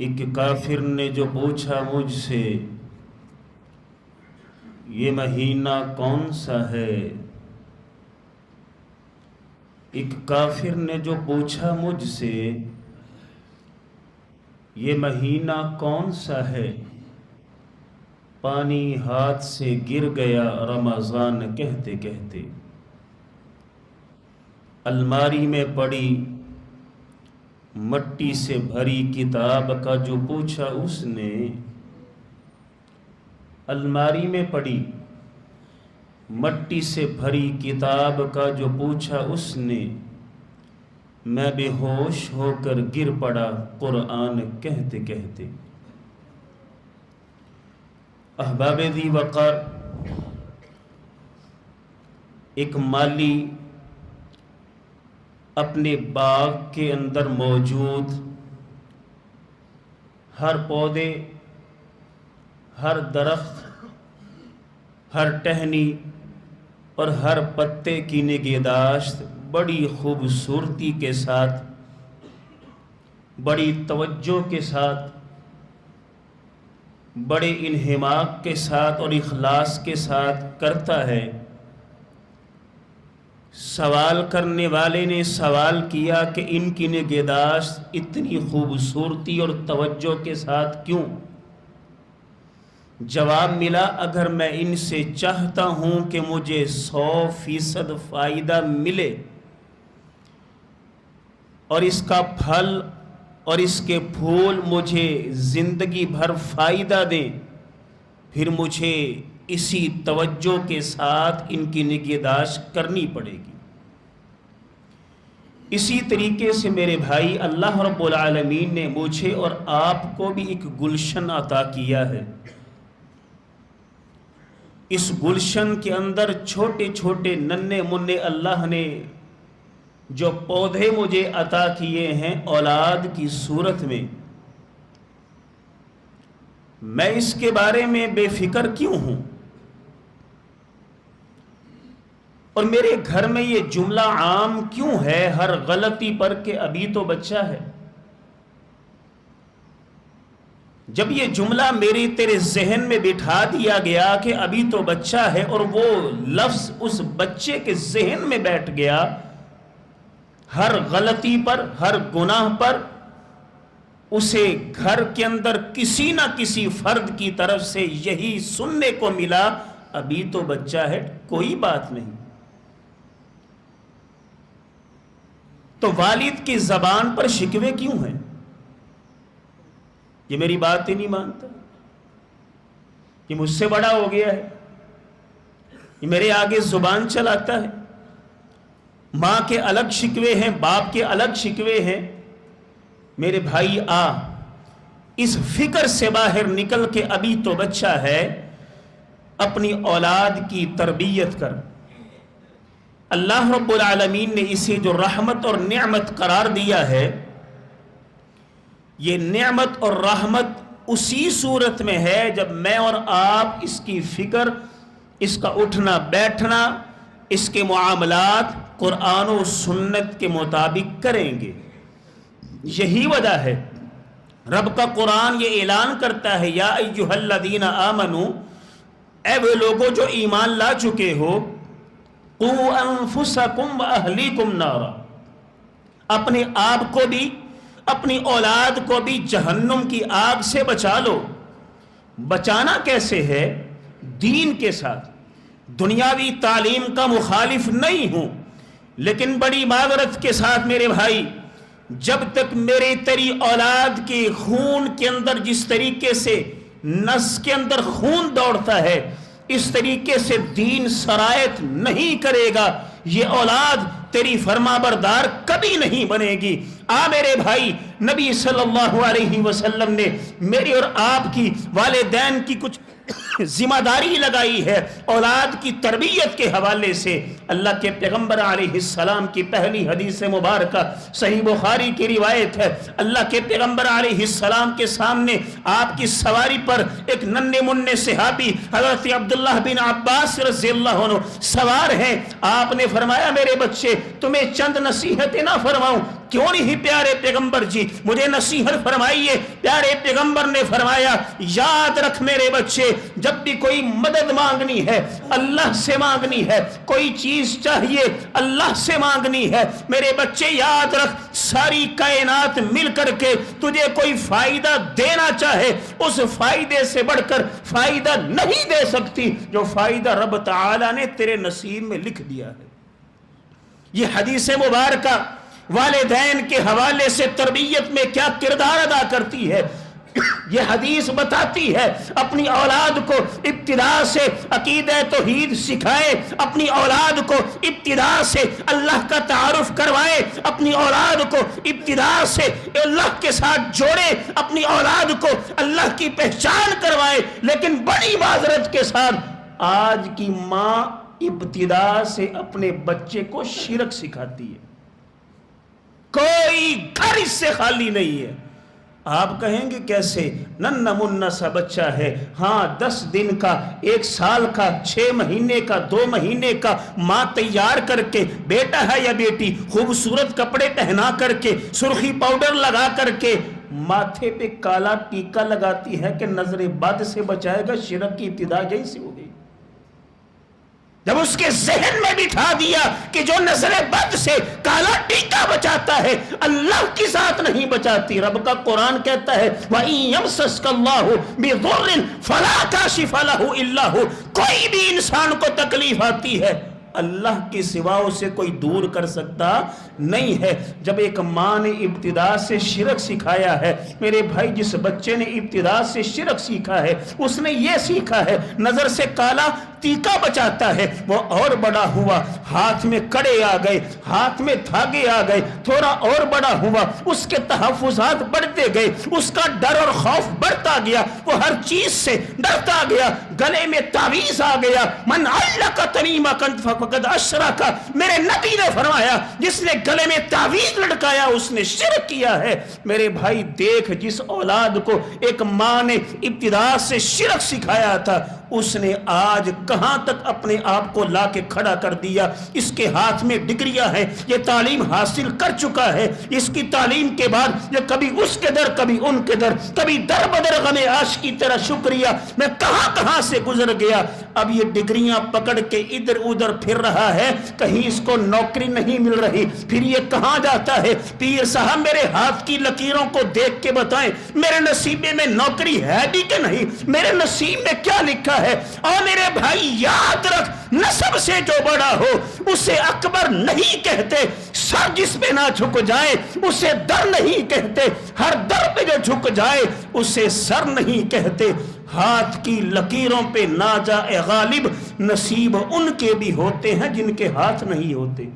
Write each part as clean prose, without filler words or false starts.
ایک کافر نے جو پوچھا مجھ سے یہ مہینہ کون سا ہے، ایک کافر نے جو پوچھا مجھ سے یہ مہینہ کون سا ہے، پانی ہاتھ سے گر گیا رمضان کہتے کہتے۔ الماری میں پڑی مٹی سے بھری کتاب کا جو پوچھا اس نے، الماری میں پڑی مٹی سے بھری کتاب کا جو پوچھا اس نے، میں بے ہوش ہو کر گر پڑا قرآن کہتے کہتے۔ احباب ذی وقار، ایک مالی اپنے باغ کے اندر موجود ہر پودے، ہر درخت، ہر ٹہنی اور ہر پتے کی نگہداشت بڑی خوبصورتی کے ساتھ، بڑی توجہ کے ساتھ، بڑے انہماک کے ساتھ اور اخلاص کے ساتھ کرتا ہے۔ سوال کرنے والے نے سوال کیا کہ ان کی نگہداشت اتنی خوبصورتی اور توجہ کے ساتھ کیوں؟ جواب ملا، اگر میں ان سے چاہتا ہوں کہ مجھے 100% فائدہ ملے اور اس کا پھل اور اس کے پھول مجھے زندگی بھر فائدہ دیں، پھر مجھے اسی توجہ کے ساتھ ان کی نگہداشت کرنی پڑے گی۔ اسی طریقے سے میرے بھائی، اللہ رب العالمین نے مجھے اور آپ کو بھی ایک گلشن عطا کیا ہے۔ اس گلشن کے اندر چھوٹے چھوٹے ننھے منھے اللہ نے جو پودے مجھے عطا کیے ہیں اولاد کی صورت میں، میں اس کے بارے میں بے فکر کیوں ہوں؟ اور میرے گھر میں یہ جملہ عام کیوں ہے ہر غلطی پر کہ ابھی تو بچہ ہے؟ جب یہ جملہ میری تیرے ذہن میں بٹھا دیا گیا کہ ابھی تو بچہ ہے، اور وہ لفظ اس بچے کے ذہن میں بیٹھ گیا، ہر غلطی پر، ہر گناہ پر اسے گھر کے اندر کسی نہ کسی فرد کی طرف سے یہی سننے کو ملا، ابھی تو بچہ ہے، کوئی بات نہیں۔ تو والد کی زبان پر شکوے کیوں ہیں؟ یہ میری بات ہی نہیں مانتا، یہ مجھ سے بڑا ہو گیا ہے، یہ میرے آگے زبان چلاتا ہے۔ ماں کے الگ شکوے ہیں، باپ کے الگ شکوے ہیں۔ میرے بھائی، اس فکر سے باہر نکل کے ابھی تو بچہ ہے، اپنی اولاد کی تربیت کر۔ اللہ رب العالمین نے اسے جو رحمت اور نعمت قرار دیا ہے، یہ نعمت اور رحمت اسی صورت میں ہے جب میں اور آپ اس کی فکر، اس کا اٹھنا بیٹھنا، اس کے معاملات قرآن و سنت کے مطابق کریں گے۔ یہی وجہ ہے رب کا قرآن یہ اعلان کرتا ہے، یا ایھا الذین آمنو، اے وہ لوگوں جو ایمان لا چکے ہو، قوا انفسکم واہلیکم نارا، اپنے آپ کو بھی، اپنی اولاد کو بھی جہنم کی آگ سے بچا لو۔ بچانا کیسے ہے؟ دین کے ساتھ۔ دنیاوی تعلیم کا مخالف نہیں ہوں، لیکن بڑی معذرت کے ساتھ میرے بھائی، جب تک میرے تیری اولاد کے خون کے اندر جس طریقے سے نس کے اندر خون دوڑتا ہے، اس طریقے سے دین سرایت نہیں کرے گا، یہ اولاد تیری فرما بردار کبھی نہیں بنے گی۔ میرے بھائی، نبی صلی اللہ علیہ وسلم نے میری اور آپ کی والدین کی کچھ ذمہ داری لگائی ہے اولاد کی تربیت کے حوالے سے۔ اللہ کے پیغمبر علیہ السلام کی پہلی حدیث مبارکہ صحیح بخاری کی روایت ہے، اللہ کے پیغمبر علیہ السلام کے سامنے آپ کی سواری پر ایک ننھے منھے صحابی حضرت عبداللہ بن عباس رضی اللہ عنہ سوار ہیں۔ آپ نے فرمایا میرے بچے تمہیں چند نصیحتیں نہ فرماؤں؟ کیوں نہیں پیارے پیغمبر جی، مجھے نصیحت فرمائیے۔ پیارے پیغمبر نے فرمایا یاد رکھ میرے بچے، جب بھی کوئی مدد مانگنی ہے اللہ سے مانگنی ہے، کوئی چیز چاہیے اللہ سے مانگنی ہے، میرے بچے یاد رکھ ساری کائنات مل کر کے تجھے کوئی فائدہ دینا چاہے اس فائدے سے بڑھ کر فائدہ نہیں دے سکتی جو فائدہ رب تعالی نے تیرے نصیب میں لکھ دیا ہے۔ یہ حدیث مبارکہ والدین کے حوالے سے تربیت میں کیا کردار ادا کرتی ہے۔ یہ حدیث بتاتی ہے اپنی اولاد کو ابتدا سے عقیدہ توحید سکھائے، اپنی اولاد کو ابتدا سے اللہ کا تعارف کروائے، اپنی اولاد کو ابتدا سے اللہ کے ساتھ جوڑے، اپنی اولاد کو اللہ کی پہچان کروائے۔ لیکن بڑی معذرت کے ساتھ آج کی ماں ابتدا سے اپنے بچے کو شرک سکھاتی ہے، کوئی گھر اس سے خالی نہیں ہے۔ آپ کہیں گے کیسے؟ ننھا منھا سا بچہ ہے، ہاں 10 دن کا، 1 سال کا، 6 مہینے کا، 2 مہینے کا، ماں تیار کر کے بیٹا ہے یا بیٹی خوبصورت کپڑے پہنا کر کے سرخی پاؤڈر لگا کر کے ماتھے پہ کالا ٹیکا لگاتی ہے کہ نظر بد سے بچائے گا۔ شرک کی ابتدا یہیں سے ہو گئی۔ جب اس کے ذہن میں بٹھا دیا کہ جو نظر بد سے کالا ٹیکا بچاتا ہے اللہ کی ذات نہیں بچاتی۔ رب کا قرآن کہتا ہے وَإِن يَمْسَسْكَ اللَّهُ بِضُرٍّ فَلَا كَاشِفَ لَهُ إِلَّا هُوَ، کوئی بھی انسان کو تکلیف آتی ہے اللہ کے سوا اسے کوئی دور کر سکتا نہیں ہے۔ جب ایک ماں نے ابتدا سے شرک سکھایا ہے، میرے بھائی جس بچے نے ابتدا سے شرک سیکھا ہے اس نے یہ سیکھا ہے نظر سے کالا ٹیکا بچاتا ہے، وہ اور بڑا ہوا ہاتھ میں کڑے آ گئے، ہاتھ میں دھاگے آ گئے، تھوڑا اور بڑا ہوا اس کے تحفظات بڑھتے گئے، اس کا ڈر اور خوف بڑھتا گیا، وہ ہر چیز سے ڈرتا گیا، گلے میں تعویذ آ گیا۔ من علق تمیمۃ فقد اشرک، میرے نبی نے فرمایا جس نے گلے میں تعویذ لٹکایا اس نے شرک کیا ہے۔ میرے بھائی دیکھ، جس اولاد کو ایک ماں نے ابتدا سے شرک سکھایا تھا اس نے آج کہاں تک اپنے آپ کو لا کے کھڑا کر دیا۔ اس کے ہاتھ میں ڈگریاں ہیں، یہ تعلیم حاصل کر چکا ہے، اس کی تعلیم کے بعد یہ کبھی اس کے در کبھی ان کے در، کبھی در بدر غم عاش کی طرح شکریہ میں کہاں سے گزر گیا۔ اب یہ ڈگریاں پکڑ کے ادھر ادھر پھر رہا ہے، کہیں اس کو نوکری نہیں مل رہی، پھر یہ کہاں جاتا ہے؟ پیر صاحب میرے ہاتھ کی لکیروں کو دیکھ کے بتائیں میرے نصیبے میں نوکری ہے بھی کہ نہیں، میرے نصیب میں کیا لکھا ہے؟ اور میرے بھائی یاد رکھ، نسب سے جو بڑا ہو اسے اکبر نہیں کہتے، سر جس پہ نہ جھک جائے اسے در نہیں کہتے، ہر در پہ جو جھک جائے اسے سر نہیں کہتے۔ ہاتھ کی لکیروں پہ نہ جائے غالب، نصیب ان کے بھی ہوتے ہیں جن کے ہاتھ نہیں ہوتے۔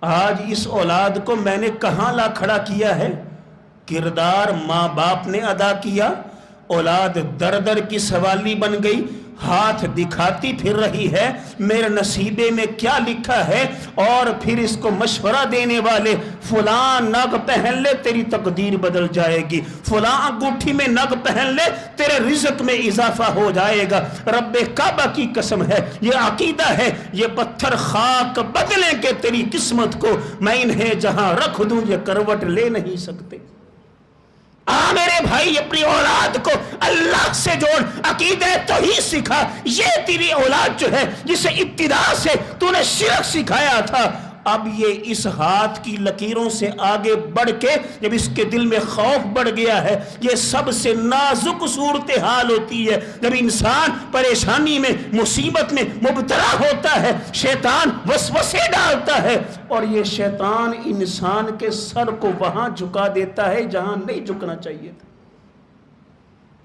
آج اس اولاد کو میں نے کہاں لا کھڑا کیا ہے؟ کردار ماں باپ نے ادا کیا، اولاد در در کی سوالی بن گئی، ہاتھ دکھاتی پھر رہی ہے میرے نصیبے میں کیا لکھا ہے، اور پھر اس کو مشورہ دینے والے فلاں نگ پہن لے تیری تقدیر بدل جائے گی، فلاں انگوٹھی میں نگ پہن لے تیرے رزق میں اضافہ ہو جائے گا۔ رب کعبہ کی قسم ہے، یہ عقیدہ ہے، یہ پتھر خاک بدلیں گے تیری قسمت کو، میں انہیں جہاں رکھ دوں یہ کروٹ لے نہیں سکتے۔ میرے بھائی اپنی اولاد کو اللہ سے جوڑ، عقیدہ توحید سکھا۔ یہ تیری اولاد جو ہے جسے ابتدا سے تو نے شرک سکھایا تھا، اب یہ اس ہاتھ کی لکیروں سے آگے بڑھ کے جب اس کے دل میں خوف بڑھ گیا ہے، یہ سب سے نازک صورتحال ہوتی ہے جب انسان پریشانی میں مصیبت میں مبتلا ہوتا ہے، شیطان وسوسے ڈالتا ہے اور یہ شیطان انسان کے سر کو وہاں جھکا دیتا ہے جہاں نہیں جھکنا چاہیے تھا۔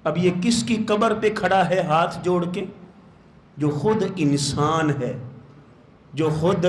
اب یہ کس کی قبر پہ کھڑا ہے ہاتھ جوڑ کے؟ جو خود انسان ہے، جو خود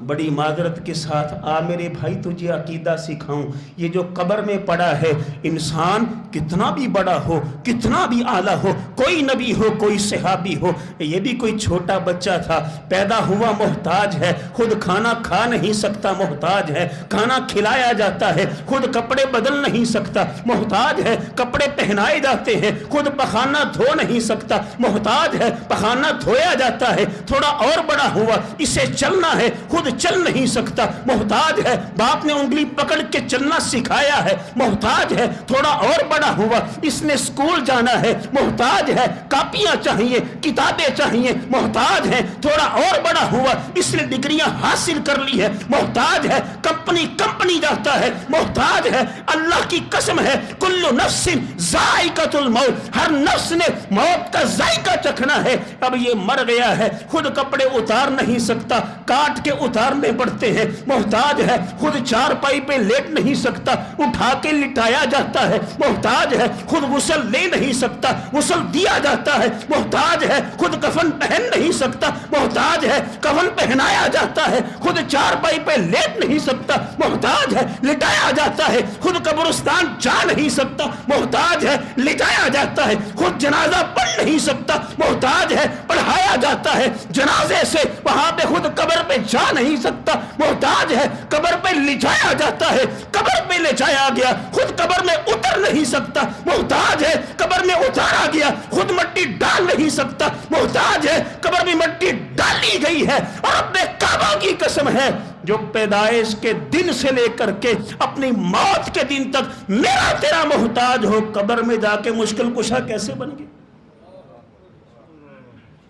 بڑی معذرت کے ساتھ آ میرے بھائی تجھے عقیدہ سکھاؤں. یہ جو قبر میں پڑا ہے، انسان کتنا بھی بڑا ہو، کتنا بھی اعلیٰ ہو، کوئی نبی ہو، کوئی صحابی ہو، یہ بھی کوئی چھوٹا بچہ تھا، پیدا ہوا محتاج ہے، خود کھانا کھا نہیں سکتا، محتاج ہے، کھانا کھلایا جاتا ہے، خود کپڑے بدل نہیں سکتا، محتاج ہے، کپڑے پہنائے جاتے ہیں، خود پخانہ دھو نہیں سکتا، محتاج ہے، پخانہ دھویا جاتا ہے. تھوڑا اور بڑا ہوا، اسے چلنا ہے، خود چل نہیں سکتا، محتاج ہے، باپ نے انگلی پکڑ کے چلنا سکھایا ہے، محتاج ہے. تھوڑا اور بڑا ہوا، اس نے اسکول جانا ہے، محتاج ہے، کاپیاں چاہیے، کتابیں چاہیے، محتاج ہے. تھوڑا اور بڑا ہوا، اس نے ڈگریاں حاصل کر لی ہے، محتاج ہے، کمپنی جاتا ہے، محتاج ہے. اللہ کی قسم ہے، کل نفس ذائقۃ الموت، ہر نفس نے موت کا ذائقہ چکھنا ہے. اب یہ مر گیا ہے، خود کپڑے اتار نہیں سکتا، کاٹ کے اتارنے پڑتے ہیں، محتاج ہے، خود چارپائی پہ لیٹ نہیں سکتا، اٹھا کے لٹایا جاتا ہے، محتاج ہے، خود غسل لے نہیں سکتا، غسل دیا جاتا ہے، محتاج ہے، خود کفن پہن نہیں سکتا، محتاج ہے، کفن پہنایا جاتا ہے، خود چارپائی پہ لیٹ نہیں سکتا، محتاج ہے، لٹایا جاتا ہے، خود قبرستان جا نہیں سکتا، محتاج ہے، لٹایا جاتا ہے، خود جنازہ پڑھ نہیں سکتا، محتاج ہے، پڑھایا جاتا ہے، جنازے سے وہاں پہ خود قبر پہ جا نہیں سکتا، محتاج ہے، قبر پہ لٹایا جاتا ہے، قبر پہ لٹایا گیا، خود قبر میں اتر نہیں سکتا، محتاج ہے، قبر میں اتارا گیا، خود مٹی ڈال نہیں سکتا، محتاج ہے، قبر میں مٹی ڈالی گئی ہے. اور رب کعبہ کی قسم ہے، جو پیدائش کے دن سے لے کر کے اپنی موت کے دن تک میرا تیرا محتاج ہو، قبر میں جا کے مشکل کشا کیسے بن گئے؟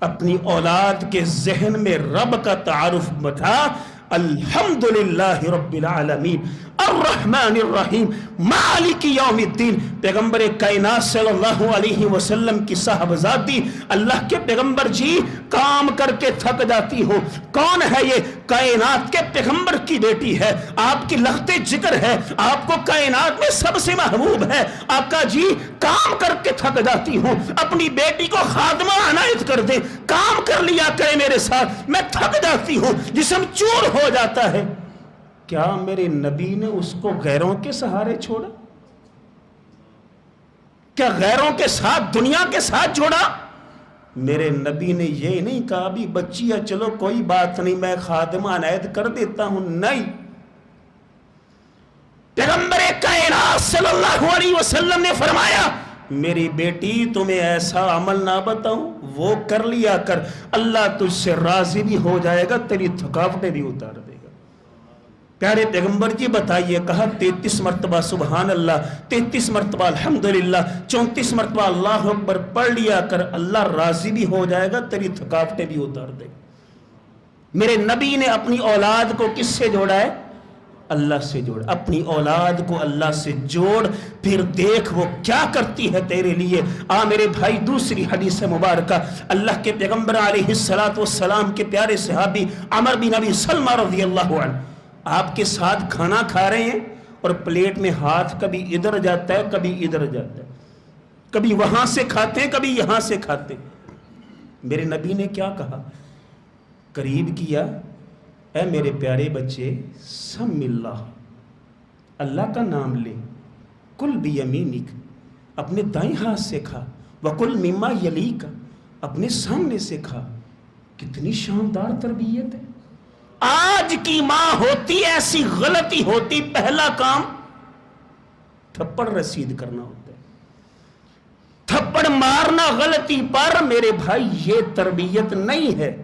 اپنی اولاد کے ذہن میں رب کا تعارف بتا، الحمدللہ رب العالمین الرحمن الرحیم مالک یوم الدین. پیغمبر کائنات صلی اللہ علیہ وسلم کی صاحبزادی اللہ کے پیغمبر جی کام کر کے تھک جاتی ہو. کون ہے یہ؟ کائنات کے پیغمبر کی بیٹی ہے، آپ کی لخت جگر ہے، آپ کو کائنات میں سب سے محبوب ہے. آقا جی کام کر کے تھک جاتی ہوں، اپنی بیٹی کو خادمہ عنایت کر دیں، کام کر لیا کرے میرے ساتھ، میں تھک جاتی ہوں، جسم چور ہو جاتا ہے. کیا میرے نبی نے اس کو غیروں کے سہارے چھوڑا؟ کیا غیروں کے ساتھ، دنیا کے ساتھ جوڑا؟ میرے نبی نے یہ نہیں کہا بھی بچیا چلو کوئی بات نہیں میں خادمہ عنایت کر دیتا ہوں، نہیں. پیغمبر کائنات صلی اللہ علیہ وسلم نے فرمایا میری بیٹی تمہیں ایسا عمل نہ بتاؤں، وہ کر لیا کر، اللہ تجھ سے راضی بھی ہو جائے گا، تیری تھکاوٹیں بھی اتار دے گا. پیارے پیغمبر جی بتائیے، کہا 33 مرتبہ سبحان اللہ، 33 مرتبہ الحمدللہ، 34 مرتبہ اللہ اکبر پڑھ لیا کر، اللہ راضی بھی ہو جائے گا، تیری تھکاوٹیں بھی اتار دے گا. میرے نبی نے اپنی اولاد کو کس سے جوڑا ہے؟ اللہ سے جوڑ. اپنی اولاد کو اللہ سے جوڑ، پھر دیکھ وہ کیا کرتی ہے تیرے لیے. میرے بھائی دوسری حدیث مبارکہ، اللہ کے پیغمبر علیہ السلام کے پیارے صحابی عمر بن ابی سلمہ رضی اللہ عنہ آپ کے ساتھ کھانا کھا رہے ہیں اور پلیٹ میں ہاتھ کبھی ادھر جاتا ہے کبھی ادھر جاتا ہے، کبھی وہاں سے کھاتے ہیں کبھی یہاں سے کھاتے ہیں. میرے نبی نے کیا کہا؟ قریب کیا، اے میرے پیارے بچے سم اللہ، اللہ کا نام لے، کل بیمینک، اپنے دائیں ہاتھ سے کھا، وکل مما یلیک، اپنے سامنے سے کھا. کتنی شاندار تربیت ہے. آج کی ماں ہوتی ایسی غلطی ہوتی، پہلا کام تھپڑ رسید کرنا ہوتا ہے، تھپڑ مارنا غلطی پر. میرے بھائی یہ تربیت نہیں ہے.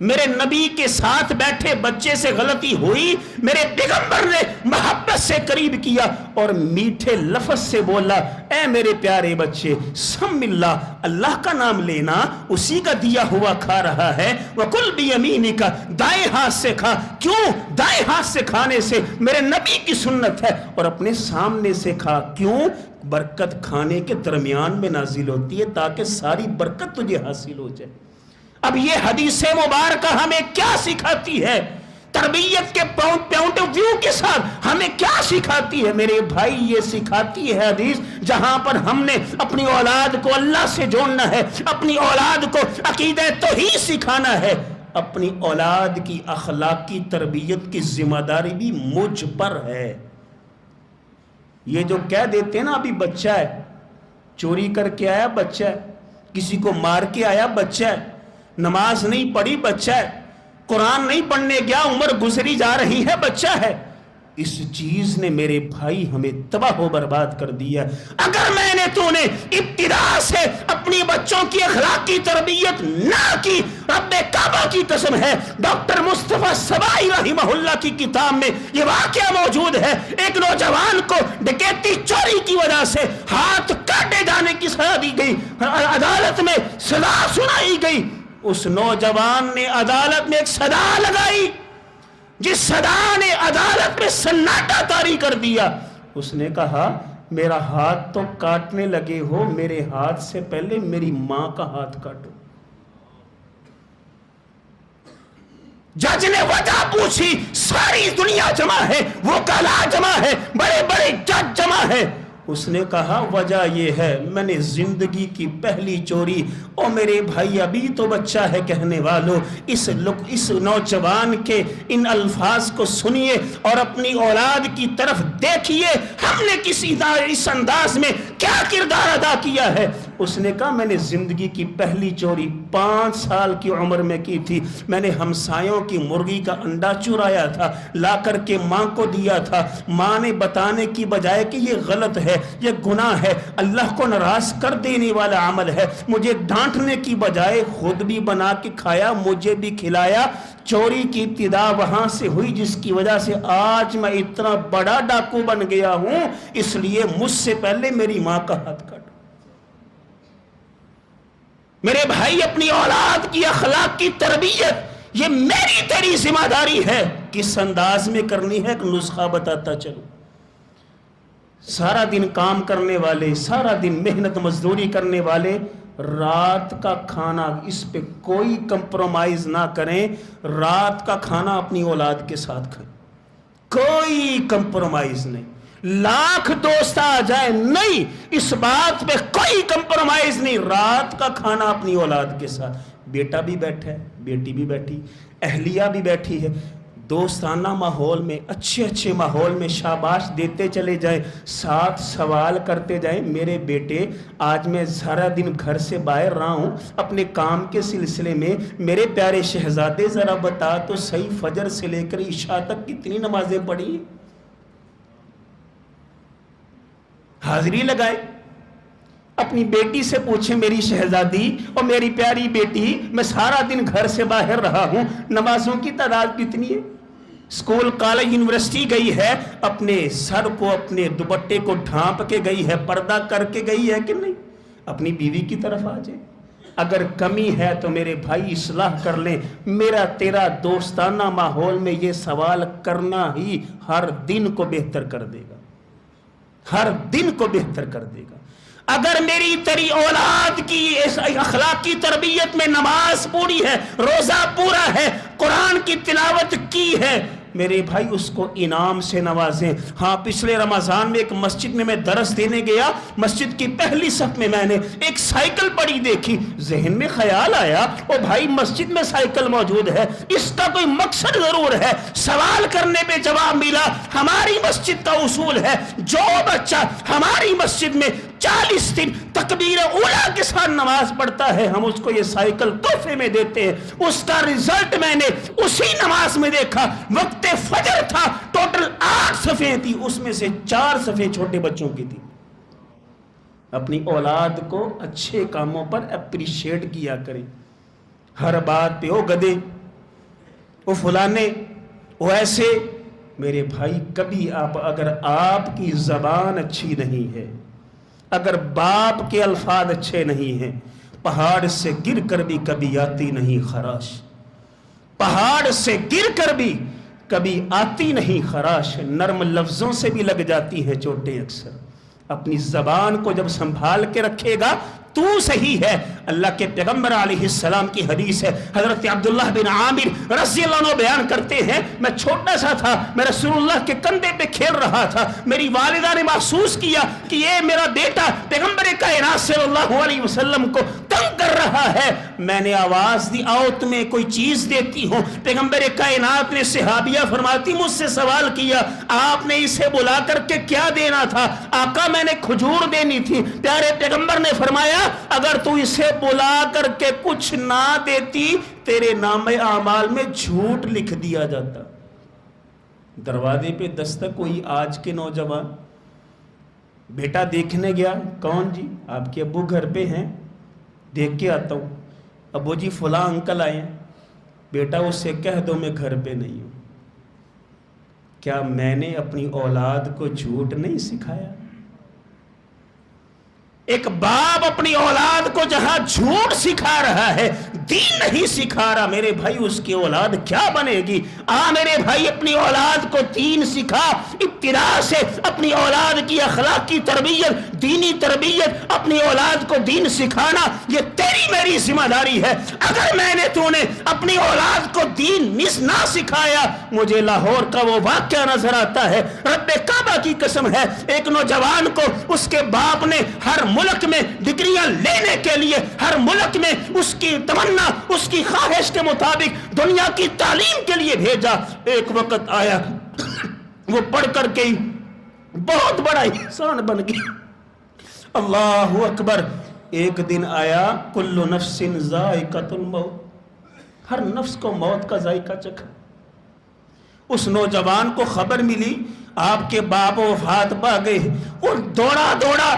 میرے نبی کے ساتھ بیٹھے بچے سے غلطی ہوئی، میرے پیغمبر نے محبت سے قریب کیا اور میٹھے لفظ سے بولا، اے میرے پیارے بچے سم اللہ، اللہ کا نام لینا، اسی کا دیا ہوا کھا رہا ہے. وَكُلْ بِيَمِينِكَ، دائیں ہاتھ سے کھا. کیوں؟ دائیں ہاتھ سے کھانے سے میرے نبی کی سنت ہے. اور اپنے سامنے سے کھا. کیوں؟ برکت کھانے کے درمیان میں نازل ہوتی ہے تاکہ ساری برکت تجھے حاصل ہو جائے. اب یہ حدیث مبارکہ ہمیں کیا سکھاتی ہے؟ تربیت کے پوائنٹ آف ویو کے ساتھ ہمیں کیا سکھاتی ہے؟ میرے بھائی یہ سکھاتی ہے حدیث جہاں پر ہم نے اپنی اولاد کو اللہ سے جوڑنا ہے، اپنی اولاد کو عقیدہ توحید سکھانا ہے. اپنی اولاد کی اخلاقی تربیت کی ذمہ داری بھی مجھ پر ہے۔ یہ جو کہہ دیتے ہیں نا ابھی بچہ ہے، چوری کر کے آیا بچہ ہے، کسی کو مار کے آیا بچہ ہے، نماز نہیں پڑھی بچہ ہے، قرآن نہیں پڑھنے گیا، عمر گزری جا رہی ہے بچہ ہے، اس چیز نے میرے بھائی ہمیں تباہ و برباد کر دیا۔ اگر میں نے تو نے ابتدا سے اپنی بچوں کی اخلاقی تربیت نہ کی، رب کعبہ کی قسم ہے، ڈاکٹر مصطفیٰ سبائی رحمہ اللہ کی کتاب میں یہ واقعہ موجود ہے، ایک نوجوان کو ڈکیتی چوری کی وجہ سے ہاتھ کاٹے جانے کی سزا دی گئی، عدالت میں سزا سنائی گئی، اس نوجوان نے عدالت میں ایک صدا لگائی، جس صدا نے عدالت میں سناٹا طاری کر دیا۔ اس نے کہا میرا ہاتھ تو کاٹنے لگے ہو، میرے ہاتھ سے پہلے میری ماں کا ہاتھ کاٹو۔ جج نے وجہ پوچھی، ساری دنیا جمع ہے، وکلاء جمع ہے، بڑے بڑے جج جمع ہے۔ اس نے کہا وجہ یہ ہے میں نے زندگی کی پہلی چوری، او میرے بھائی ابھی تو بچہ ہے کہنے والوں، اس نوجوان کے ان الفاظ کو سنیے اور اپنی اولاد کی طرف دیکھیے، ہم نے اس انداز میں کیا کردار ادا کیا ہے۔ اس نے کہا میں نے زندگی کی پہلی چوری 5 سال کی عمر میں کی تھی، میں نے ہمسایوں کی مرغی کا انڈا چرایا تھا، لا کر کے ماں کو دیا تھا، ماں نے بتانے کی بجائے کہ یہ غلط ہے، یہ گناہ ہے، اللہ کو ناراض کر دینے والا عمل ہے، مجھے ڈانٹنے کی بجائے خود بھی بنا کے کھایا، مجھے بھی کھلایا۔ چوری کی ابتدا وہاں سے ہوئی جس کی وجہ سے آج میں اتنا بڑا ڈاکو بن گیا ہوں، اس لیے مجھ سے پہلے میری ماں کا ہاتھ کاٹو۔ میرے بھائی اپنی اولاد کی اخلاق کی تربیت یہ میری تیری ذمہ داری ہے، کس انداز میں کرنی ہے ایک نسخہ بتاتا چلوں۔ سارا دن کام کرنے والے، سارا دن محنت مزدوری کرنے والے، رات کا کھانا اس پہ کوئی کمپرومائز نہ کریں، رات کا کھانا اپنی اولاد کے ساتھ کھائیں، کوئی کمپرومائز نہیں، لاکھ دوست آ جائے نہیں، اس بات پہ کوئی کمپرومائز نہیں، رات کا کھانا اپنی اولاد کے ساتھ۔ بیٹا بھی بیٹھا ہے، بیٹی بھی بیٹھی، اہلیہ بھی بیٹھی ہے، دوستانہ ماحول میں، اچھے اچھے ماحول میں شاباش دیتے چلے جائیں، ساتھ سوال کرتے جائیں، میرے بیٹے آج میں سارا دن گھر سے باہر رہا ہوں اپنے کام کے سلسلے میں، میرے پیارے شہزادے ذرا بتا تو صحیح فجر سے لے کر عشاء تک کتنی نمازیں پڑھی؟ حاضری لگائے، اپنی بیٹی سے پوچھیں میری شہزادی اور میری پیاری بیٹی میں سارا دن گھر سے باہر رہا ہوں، نمازوں کی تعداد کتنی ہے؟ اسکول کالج یونیورسٹی گئی ہے، اپنے سر کو اپنے دوپٹے کو ڈھانپ کے گئی ہے، پردہ کر کے گئی ہے کہ نہیں؟ اپنی بیوی کی طرف آ جائے، اگر کمی ہے تو میرے بھائی اصلاح کر لیں۔ میرا تیرا دوستانہ ماحول میں یہ سوال کرنا ہی ہر دن کو بہتر کر دے گا، ہر دن کو بہتر کر دے گا۔ اگر میری تیری اولاد کی اس اخلاقی تربیت میں نماز پوری ہے، روزہ پورا ہے، قرآن کی تلاوت کی ہے، میرے بھائی اس کو انعام سے نوازیں۔ ہاں پچھلے رمضان میں ایک مسجد میں درس دینے گیا، مسجد کی پہلی صف میں نے ایک سائیکل پڑی دیکھی، ذہن میں خیال آیا او بھائی مسجد میں سائیکل موجود ہے، اس کا کوئی مقصد ضرور ہے۔ سوال کرنے پہ جواب ملا، ہماری مسجد کا اصول ہے جو بچہ ہماری مسجد میں 40 دن تکبیر اولیٰ کے ساتھ نماز پڑھتا ہے ہم اس کو یہ سائیکل تحفے میں دیتے ہیں۔ اس کا رزلٹ میں نے اسی نماز میں دیکھا، وقت فجر تھا، ٹوٹل 8 صفیں تھی، اس میں سے 4 صفیں چھوٹے بچوں کی تھی۔ اپنی اولاد کو اچھے کاموں پر اپریشیٹ کیا کریں، ہر بات پہ او گدے، او فلانے، او ایسے۔ میرے بھائی کبھی اگر آپ کی زبان اچھی نہیں ہے، اگر باپ کے الفاظ اچھے نہیں ہیں، پہاڑ سے گر کر بھی کبھی آتی نہیں خراش، پہاڑ سے گر کر بھی کبھی آتی نہیں خراش، نرم لفظوں سے بھی لگ جاتی ہیں چوٹیں اکثر۔ اپنی زبان کو جب سنبھال کے رکھے گا تو صحیح ہے۔ اللہ کے پیغمبر علیہ السلام کی حدیث ہے، حضرت عبداللہ بن عامر رضی اللہ عنہ بیان کرتے ہیں، میں چھوٹا سا تھا، میں رسول اللہ کے کندھے پہ کھیل رہا تھا، میری والدہ نے محسوس کیا کہ یہ میرا بیٹا پیغمبر کائنات صلی اللہ علیہ وسلم کو تنگ کر رہا ہے. میں نے آواز دی آؤ تمہیں کوئی چیز دیتی ہوں. پیغمبر کائنات نے صحابیہ فرماتی مجھ سے سوال کیا آپ نے اسے بلا کر کے کیا دینا تھا؟ آقا میں نے کھجور دینی تھی. پیارے پیغمبر نے فرمایا اگر تو اسے بلا کر کے کچھ نہ دیتی تیرے نام اعمال میں جھوٹ لکھ دیا جاتا. دروازے پہ دستک ہوئی. آج کے نوجوان بیٹا دیکھنے گیا. کون جی؟ آپ کے ابو گھر پہ ہیں؟ دیکھ کے آتا ہوں. ابو جی فلاں انکل آئے ہیں. بیٹا اس سے کہہ دو میں گھر پہ نہیں ہوں. کیا میں نے اپنی اولاد کو جھوٹ نہیں سکھایا؟ ایک باپ اپنی اولاد کو جہاں جھوٹ سکھا رہا ہے دین نہیں سکھا رہا میرے بھائی اس کی اولاد کیا بنے گی؟ میرے بھائی اپنی اولاد کو دین سکھا. ابتدا سے اپنی اولاد کی اخلاقی تربیت دینی تربیت اپنی اولاد کو دین سکھانا یہ تیری میری ذمہ داری ہے. اگر میں نے تو نے اپنی اولاد کو دین نہ سکھایا مجھے لاہور کا وہ واقعہ نظر آتا ہے. رب کعبہ کی قسم ہے ایک نوجوان کو اس کے باپ نے ہر ملک میں ڈگریاں لینے کے لیے ہر ملک میں اس کی تمنا اس کی خواہش کے مطابق دنیا کی تعلیم کے لیے بھیجا. ایک وقت آیا وہ پڑھ کر کے بہت بڑا انسان بن گیا. اللہ اکبر. ایک دن آیا کل نفس ذائقۃ الموت. ہر نفس کو موت کا ذائقہ چکھا. اس نوجوان کو خبر ملی آپ کے باپ وفات پا گئے. اور دوڑا دوڑا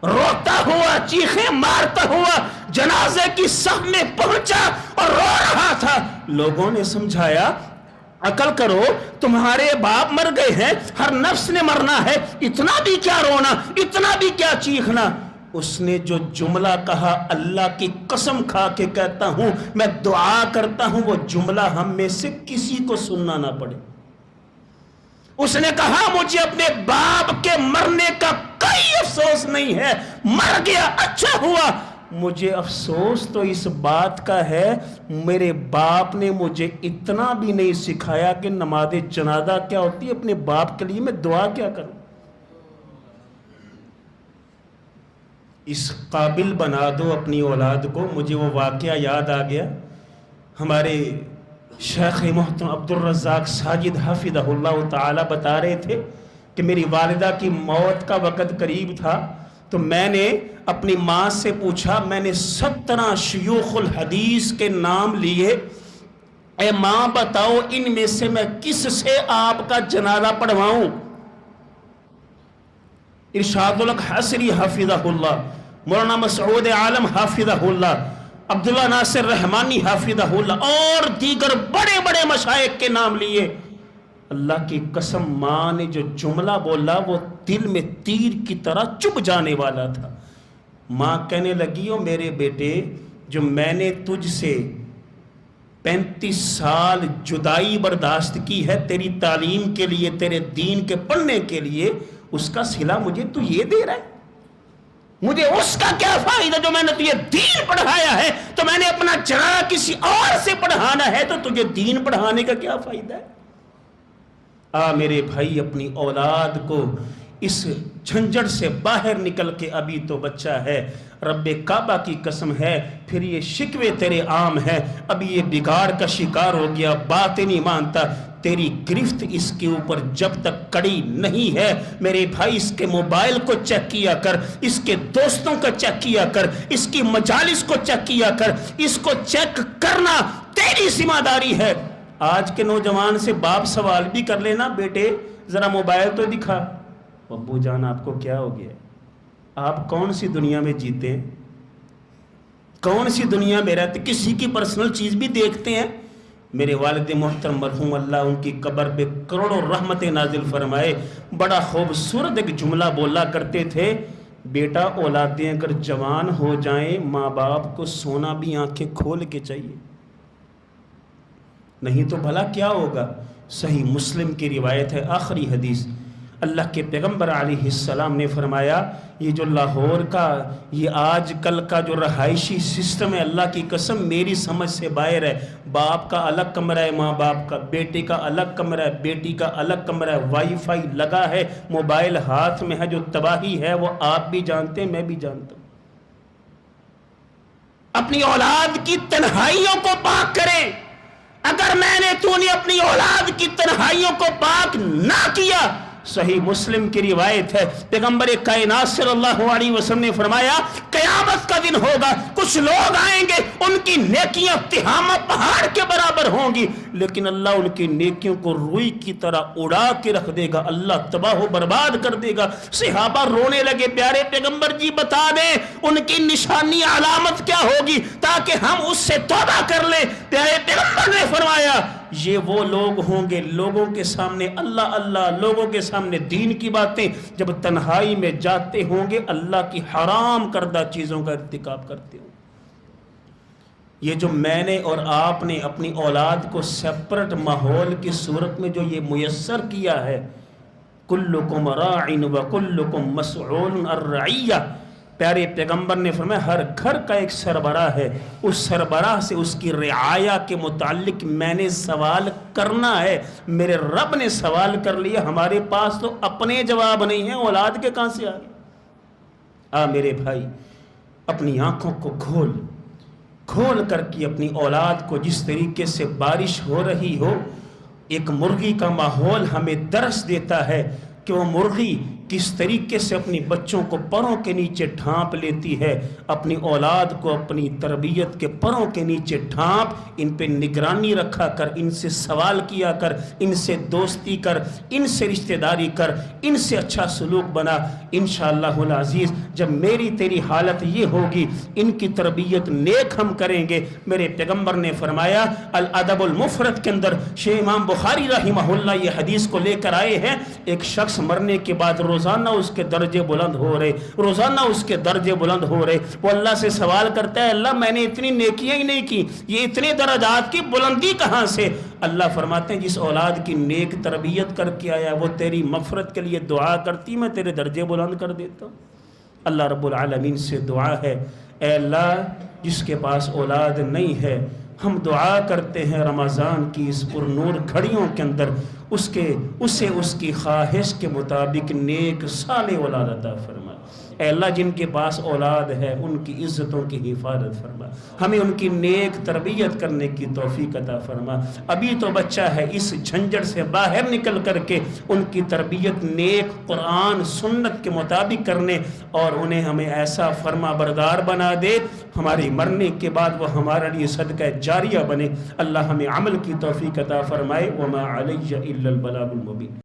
روتا ہوا چیخیں مارتا ہوا جنازے کی صف میں پہنچا اور رو رہا تھا. لوگوں نے سمجھایا عقل کرو تمہارے باپ مر گئے ہیں ہر نفس نے مرنا ہے اتنا بھی کیا رونا اتنا بھی کیا چیخنا. اس نے جو جملہ کہا اللہ کی قسم کھا کے کہتا ہوں میں دعا کرتا ہوں وہ جملہ ہم میں سے کسی کو سننا نہ پڑے. اس نے کہا مجھے اپنے باپ کے مرنے کا کوئی افسوس نہیں ہے. مر گیا اچھا ہوا. مجھے افسوس تو اس بات کا ہے میرے باپ نے مجھے اتنا بھی نہیں سکھایا کہ نماز جنازہ کیا ہوتی ہے اپنے باپ کے لیے میں دعا کیا کروں. اس قابل بنا دو اپنی اولاد کو. مجھے وہ واقعہ یاد آ گیا. ہمارے شیخ محترم عبدالرزاق ساجد حفظہ اللہ تعالی بتا رہے تھے کہ میری والدہ کی موت کا وقت قریب تھا تو میں نے اپنی ماں سے پوچھا. میں نے 17 شیوخ الحدیث کے نام لیے. اے ماں بتاؤ ان میں سے میں کس سے آپ کا جنازہ پڑھواؤں؟ ارشاد الحق حسری حفظہ اللہ, مولانا مسعود عالم حفظہ اللہ, عبداللہ ناصر رحمانی حافظہ اللہ اور دیگر بڑے بڑے مشائخ کے نام لیے. اللہ کی قسم ماں نے جو جملہ بولا وہ دل میں تیر کی طرح چبھ جانے والا تھا. ماں کہنے لگی او میرے بیٹے جو میں نے تجھ سے 35 سال جدائی برداشت کی ہے تیری تعلیم کے لیے تیرے دین کے پڑھنے کے لیے اس کا صلہ مجھے تو یہ دے رہا ہے. مجھے اس کا کیا فائدہ جو میں نے تجھے دین پڑھایا ہے تو میں نے اپنا جنازہ کسی اور سے پڑھانا ہے تو تجھے دین پڑھانے کا کیا فائدہ ہے؟ میرے بھائی اپنی اولاد کو اس جھنجھٹ سے باہر نکل کے ابھی تو بچہ ہے رب کعبہ کی قسم ہے پھر یہ شکوے تیرے عام ہے ابھی یہ بگاڑ کا شکار ہو گیا بات نہیں مانتا. تیری گرفت اس کے اوپر جب تک کڑی نہیں ہے میرے بھائی اس کے موبائل کو چیک کیا کر, اس کے دوستوں کو چیک کیا کر, اس کی مجالس کو چیک کیا کر. اس کو چیک کرنا تیری ذمہ داری ہے. آج کے نوجوان سے باپ سوال بھی کر لینا بیٹے ذرا موبائل تو دکھا. ابو جان آپ کو کیا ہو گیا؟ آپ کون سی دنیا میں جیتے ہیں؟ کون سی دنیا میں رہتے؟ کسی کی پرسنل چیز بھی دیکھتے ہیں؟ میرے والد محترم مرحوم اللہ ان کی قبر پہ کروڑوں رحمت نازل فرمائے بڑا خوبصورت ایک جملہ بولا کرتے تھے بیٹا اولادیں اگر جوان ہو جائیں ماں باپ کو سونا بھی آنکھیں کھول کے چاہیے نہیں تو بھلا کیا ہوگا. صحیح مسلم کی روایت ہے آخری حدیث اللہ کے پیغمبر علیہ السلام نے فرمایا یہ جو لاہور کا یہ آج کل کا جو رہائشی سسٹم ہے اللہ کی قسم میری سمجھ سے باہر ہے. باپ کا الگ کمرہ ہے ماں باپ کا, بیٹے کا الگ کمرہ ہے بیٹی کا الگ کمرہ ہے, وائی فائی لگا ہے, موبائل ہاتھ میں ہے. جو تباہی ہے وہ آپ بھی جانتے ہیں میں بھی جانتا ہوں. اپنی اولاد کی تنہائیوں کو پاک کرے. اگر میں نے تو نے اپنی اولاد کی تنہائیوں کو پاک نہ کیا. صحیح مسلم کی روایت ہے، پیغمبر کائنات صلی اللہ علیہ وسلم نے فرمایا قیامت کا دن ہوگا، کچھ لوگ آئیں گے ان کی نیکیاں تہامہ پہاڑ کے برابر ہوں گی، لیکن اللہ ان کی نیکیوں کو روئی کی طرح اڑا کے رکھ دے گا، اللہ تباہ و برباد کر دے گا. صحابہ رونے لگے، پیارے پیغمبر جی بتا دیں ان کی نشانی علامت کیا ہوگی تاکہ ہم اس سے توبہ کر لیں. پیارے پیغمبر نے فرمایا یہ وہ لوگ ہوں گے لوگوں کے سامنے اللہ اللہ، لوگوں کے سامنے دین کی باتیں، جب تنہائی میں جاتے ہوں گے اللہ کی حرام کردہ چیزوں کا ارتکاب کرتے ہوں. یہ جو میں نے اور آپ نے اپنی اولاد کو سیپریٹ ماحول کی صورت میں جو یہ میسر کیا ہے، کلکم راعٍ وکلکم مسئول عن رعیہ، پیارے پیغمبر نے فرمایا ہر گھر کا ایک سربراہ ہے، اس سربراہ سے اس کی رعایا کے متعلق میں نے سوال کرنا ہے. میرے رب نے سوال کر لیا، ہمارے پاس تو اپنے جواب نہیں ہیں، اولاد کے کہاں سے آگے. میرے بھائی اپنی آنکھوں کو کھول کر کے اپنی اولاد کو، جس طریقے سے بارش ہو رہی ہو، ایک مرغی کا ماحول ہمیں درس دیتا ہے کہ وہ مرغی کس طریقے سے اپنی بچوں کو پروں کے نیچے ڈھانپ لیتی ہے. اپنی اولاد کو اپنی تربیت کے پروں کے نیچے ڈھانپ، ان پہ نگرانی رکھا کر، ان سے سوال کیا کر، ان سے دوستی کر، ان سے رشتہ داری کر، ان سے اچھا سلوک بنا. انشاءاللہ العزیز جب میری تیری حالت یہ ہوگی، ان کی تربیت نیک ہم کریں گے. میرے پیغمبر نے فرمایا الادب المفرد کے اندر شیخ امام بخاری رحمہ اللہ یہ حدیث کو لے کر آئے ہیں، ایک شخص مرنے کے بعد روزانہ اس کے درجے بلند ہو رہے، روزانہ اس کے درجے بلند ہو رہے. وہ اللہ سے سوال کرتا ہے اللہ میں نے اتنی نیکیاں ہی نہیں کی، یہ اتنے درجات کی بلندی کہاں سے؟ اللہ فرماتے ہیں جس اولاد کی نیک تربیت کر کے آیا وہ تیری مغفرت کے لیے دعا کرتی، میں تیرے درجے بلند کر دیتا ہوں. اللہ رب العالمین سے دعا ہے اے اللہ جس کے پاس اولاد نہیں ہے، ہم دعا کرتے ہیں رمضان کی اس پر نور گھڑیوں کے اندر اسے اس کی خواہش کے مطابق نیک صالح اولاد عطا فرما. اے اللہ جن کے پاس اولاد ہے ان کی عزتوں کی حفاظت فرما، ہمیں ان کی نیک تربیت کرنے کی توفیق عطا فرما. ابھی تو بچہ ہے، اس جھنجھٹ سے باہر نکل کر کے ان کی تربیت نیک قرآن سنت کے مطابق کرنے اور انہیں ہمیں ایسا فرما بردار بنا دے ہماری مرنے کے بعد وہ ہمارے لیے صدقہ جاریہ بنے. اللہ ہمیں عمل کی توفیق عطا فرمائے. وما علی الا البلاغ المبین.